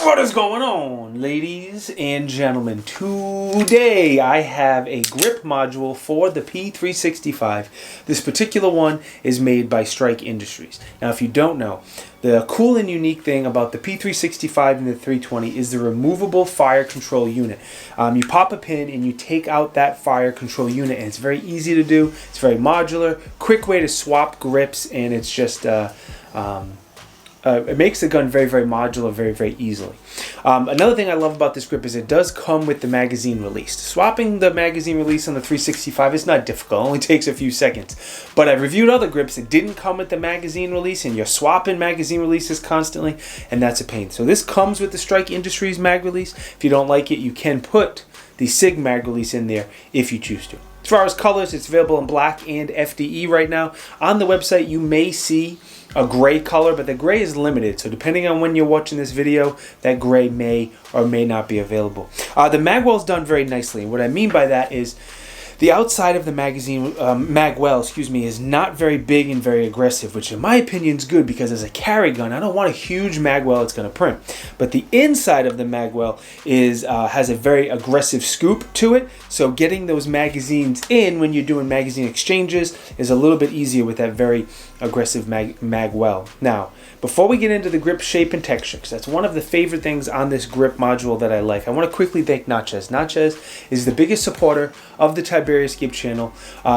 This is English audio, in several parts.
What is going on, ladies and gentlemen? Today I have a grip module for the P365. This particular one is made by Strike Industries. Now, if you don't know, the cool and unique thing about the P365 and the 320 is the removable fire control unit. You pop a pin and you take out that fire control unit, and it's very easy to do. It's very modular, quick way to swap grips, and it's just it makes the gun very, very modular, very, very easily. Another thing I love about this grip is it does come with the magazine release. Swapping the magazine release on the 365 is not difficult. It only takes a few seconds. But I've reviewed other grips that didn't come with the magazine release, and you're swapping magazine releases constantly, and that's a pain. So this comes with the Strike Industries mag release. If you don't like it, you can put the SIG mag release in there if you choose to. As far as colors, it's available in black and FDE right now. On the website, you may see a gray color, but the gray is limited. So depending on when you're watching this video, that gray may or may not be available. The magwell is done very nicely. And what I mean by that is the outside of the magwell, is not very big and very aggressive, which in my opinion is good because as a carry gun, I don't want a huge magwell it's going to print. But the inside of the magwell has a very aggressive scoop to it, so getting those magazines in when you're doing magazine exchanges is a little bit easier with that very aggressive magwell. Now, before we get into the grip shape and texture, because that's one of the favorite things on this grip module that I like, I want to quickly thank Natchez. Natchez is the biggest supporter of the Tiberious Grip channel.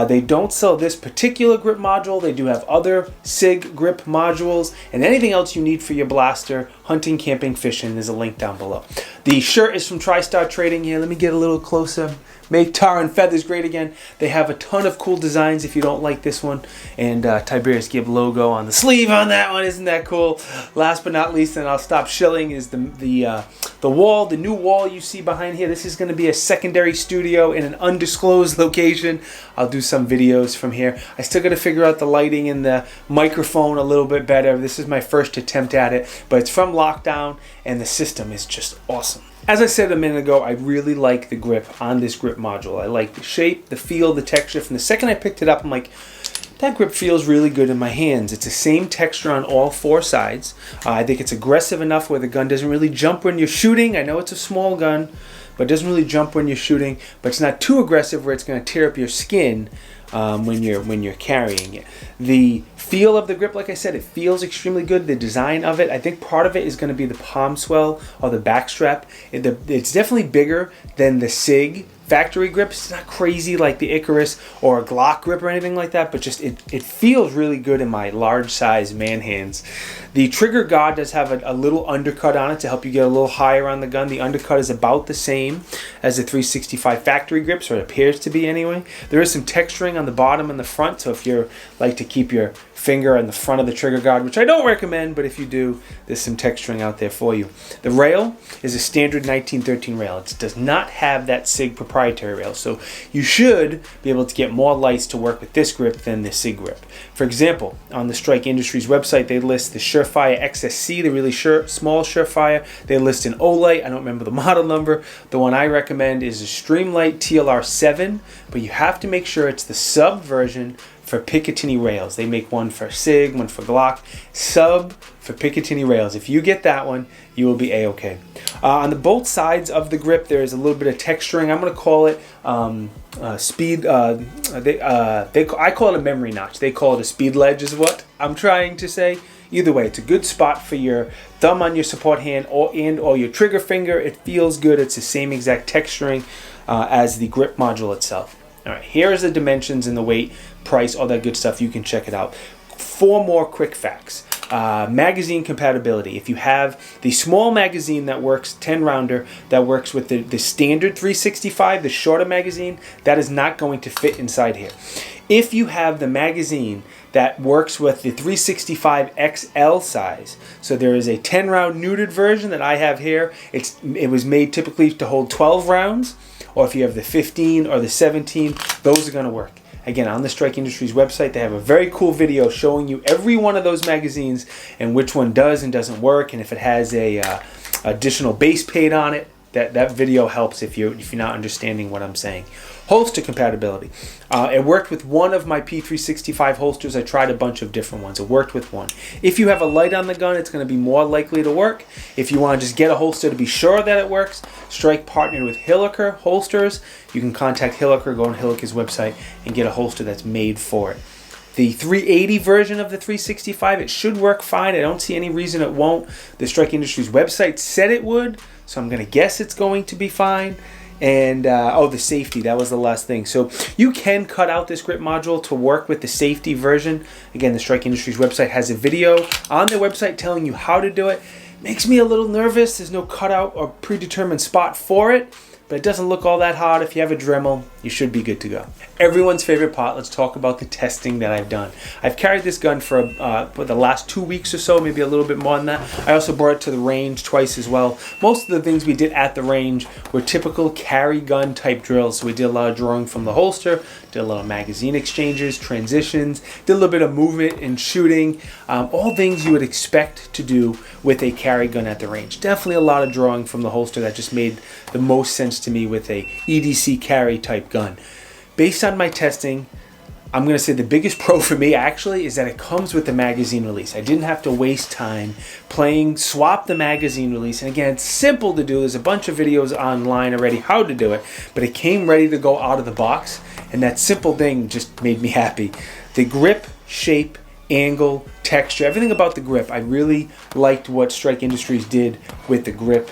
They don't sell this particular grip module. They do have other SIG grip modules, and anything else you need for your blaster, hunting, camping, fishing, there's a link down below. The shirt is from TriStar Trading here. Let me get a little closer. Make tar and feathers great again. They have a ton of cool designs if you don't like this one. And Tiberious Grip logo on the sleeve on that one. Isn't that cool? Last but not least, and I'll stop shilling, is the wall, the new wall you see behind here. This is going to be a secondary studio in an undisclosed location. I'll do some videos from here. I still got to figure out the lighting and the microphone a little bit better. This is my first attempt at it, but it's from Lockdown, and the system is just awesome. As I said a minute ago, I really like the grip on this grip module. I like the shape, the feel, the texture. From the second I picked it up, I'm like, that grip feels really good in my hands. It's the same texture on all four sides. I think it's aggressive enough where the gun doesn't really jump when you're shooting. I know it's a small gun, but it doesn't really jump when you're shooting. But it's not too aggressive where it's going to tear up your skin when you're carrying it. The feel of the grip, like I said, it feels extremely good. The design of it, I think part of it is going to be the palm swell or the back strap. It's definitely bigger than the SIG factory grip. It's not crazy like the Icarus or a Glock grip or anything like that, but just it feels really good in my large size man hands. The trigger guard does have a little undercut on it to help you get a little higher on the gun. The undercut is about the same as the 365 factory grips, or it appears to be anyway. There is some texturing on the bottom and the front, so if you like to keep your finger on the front of the trigger guard, which I don't recommend, but if you do, there's some texturing out there for you. The rail is a standard 1913 rail. It does not have that SIG proprietary rail, so you should be able to get more lights to work with this grip than the SIG grip. For example, on the Strike Industries website, they list the Surefire XSC, the really small Surefire. They list an O-Light. I don't remember the model number. The one I recommend is a Streamlight TLR7, but you have to make sure it's the sub version for Picatinny rails. They make one for SIG, one for Glock. Sub for Picatinny rails. If you get that one, you will be A-okay. On the both sides of the grip, there is a little bit of texturing. I'm going to call it speed. I call it a memory notch. They call it a speed ledge is what I'm trying to say. Either way, it's a good spot for your thumb on your support hand or your trigger finger. It feels good. It's the same exact texturing as the grip module itself. All right, here's the dimensions and the weight, price, all that good stuff. You can check it out. 4 more quick facts. Magazine compatibility. If you have the small magazine that works, 10 rounder, that works with the standard 365, the shorter magazine, that is not going to fit inside here. If you have the magazine that works with the 365 XL size, so there is a 10 round neutered version that I have here. It was made typically to hold 12 rounds, or if you have the 15 or the 17, those are going to work. Again, on the Strike Industries website, they have a very cool video showing you every one of those magazines and which one does and doesn't work, and if it has a additional base plate on it, That video helps if you're not understanding what I'm saying. Holster compatibility. It worked with one of my P365 holsters. I tried a bunch of different ones. It worked with one. If you have a light on the gun, it's going to be more likely to work. If you want to just get a holster to be sure that it works, Strike partnered with Hilliker holsters. You can contact Hilliker, go on Hilliker's website, and get a holster that's made for it. The 380 version of the 365, it should work fine. I don't see any reason it won't. The Strike Industries website said it would, so I'm going to guess it's going to be fine. And, the safety, that was the last thing. So you can cut out this grip module to work with the safety version. Again, the Strike Industries website has a video on their website telling you how to do it. Makes me a little nervous. There's no cutout or predetermined spot for it, but it doesn't look all that hard. If you have a Dremel, you should be good to go. Everyone's favorite part, let's talk about the testing that I've done. I've carried this gun for the last 2 weeks or so, maybe a little bit more than that. I also brought it to the range twice as well. Most of the things we did at the range were typical carry gun type drills. So we did a lot of drawing from the holster, did a lot of magazine exchanges, transitions, did a little bit of movement and shooting. All things you would expect to do with a carry gun at the range. Definitely a lot of drawing from the holster. That just made the most sense to me with a EDC carry type gun. Based on my testing, I'm going to say the biggest pro for me actually is that it comes with the magazine release. I didn't have to waste time swap the magazine release. And again, it's simple to do. There's a bunch of videos online already how to do it, but it came ready to go out of the box. And that simple thing just made me happy. The grip, shape, angle, texture, everything about the grip. I really liked what Strike Industries did with the grip.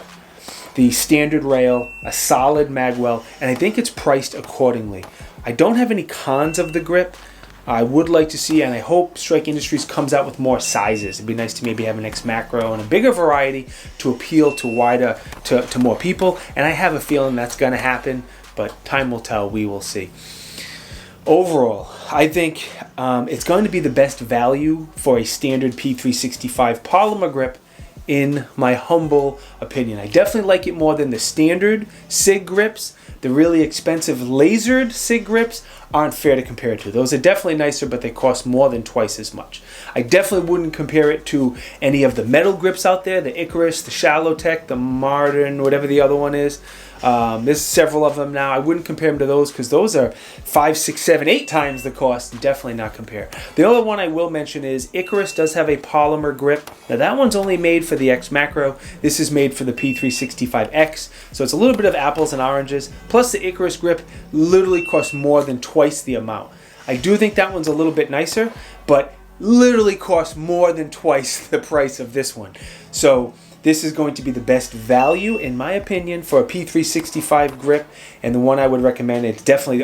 The standard rail, a solid magwell, and I think it's priced accordingly. I don't have any cons of the grip. I would like to see, and I hope Strike Industries comes out with more sizes. It'd be nice to maybe have an X macro and a bigger variety to appeal to more people. And I have a feeling that's going to happen, but time will tell. We will see. Overall, I think it's going to be the best value for a standard P365 polymer grip, in my humble opinion. I definitely like it more than the standard SIG grips. The really expensive lasered SIG grips aren't fair to compare it to. Those are definitely nicer, but they cost more than twice as much. I definitely wouldn't compare it to any of the metal grips out there, the Icarus, the Shallow Tech, the Martin, whatever the other one is. There's several of them now. I wouldn't compare them to those because those are 5, 6, 7, 8 times the cost. Definitely not compare. The other one I will mention is Icarus does have a polymer grip. Now that one's only made for the X Macro. This is made for the P365X. So it's a little bit of apples and oranges. Plus the Icarus grip literally costs more than twice the amount. I do think that one's a little bit nicer, but literally costs more than twice the price of this one. So this is going to be the best value, in my opinion, for a P365 grip, and the one I would recommend. It's definitely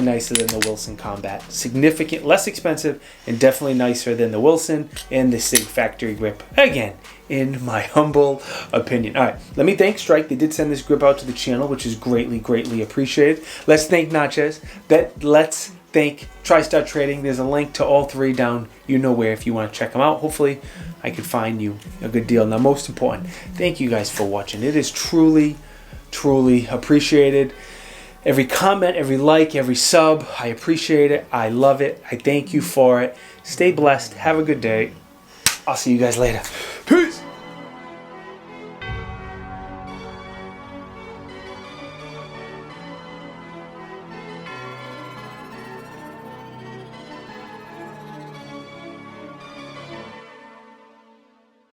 nicer than the Wilson Combat. Significant, less expensive, and definitely nicer than the Wilson and the SIG factory grip. Again, in my humble opinion. All right, let me thank Strike. They did send this grip out to the channel, which is greatly, greatly appreciated. Let's thank Natchez. Let's thank TriStar Trading. There's a link to all three down. You know where if you want to check them out. Hopefully, I can find you a good deal. Now, most important, thank you guys for watching. It is truly, truly appreciated. Every comment, every like, every sub, I appreciate it. I love it. I thank you for it. Stay blessed. Have a good day. I'll see you guys later. Peace.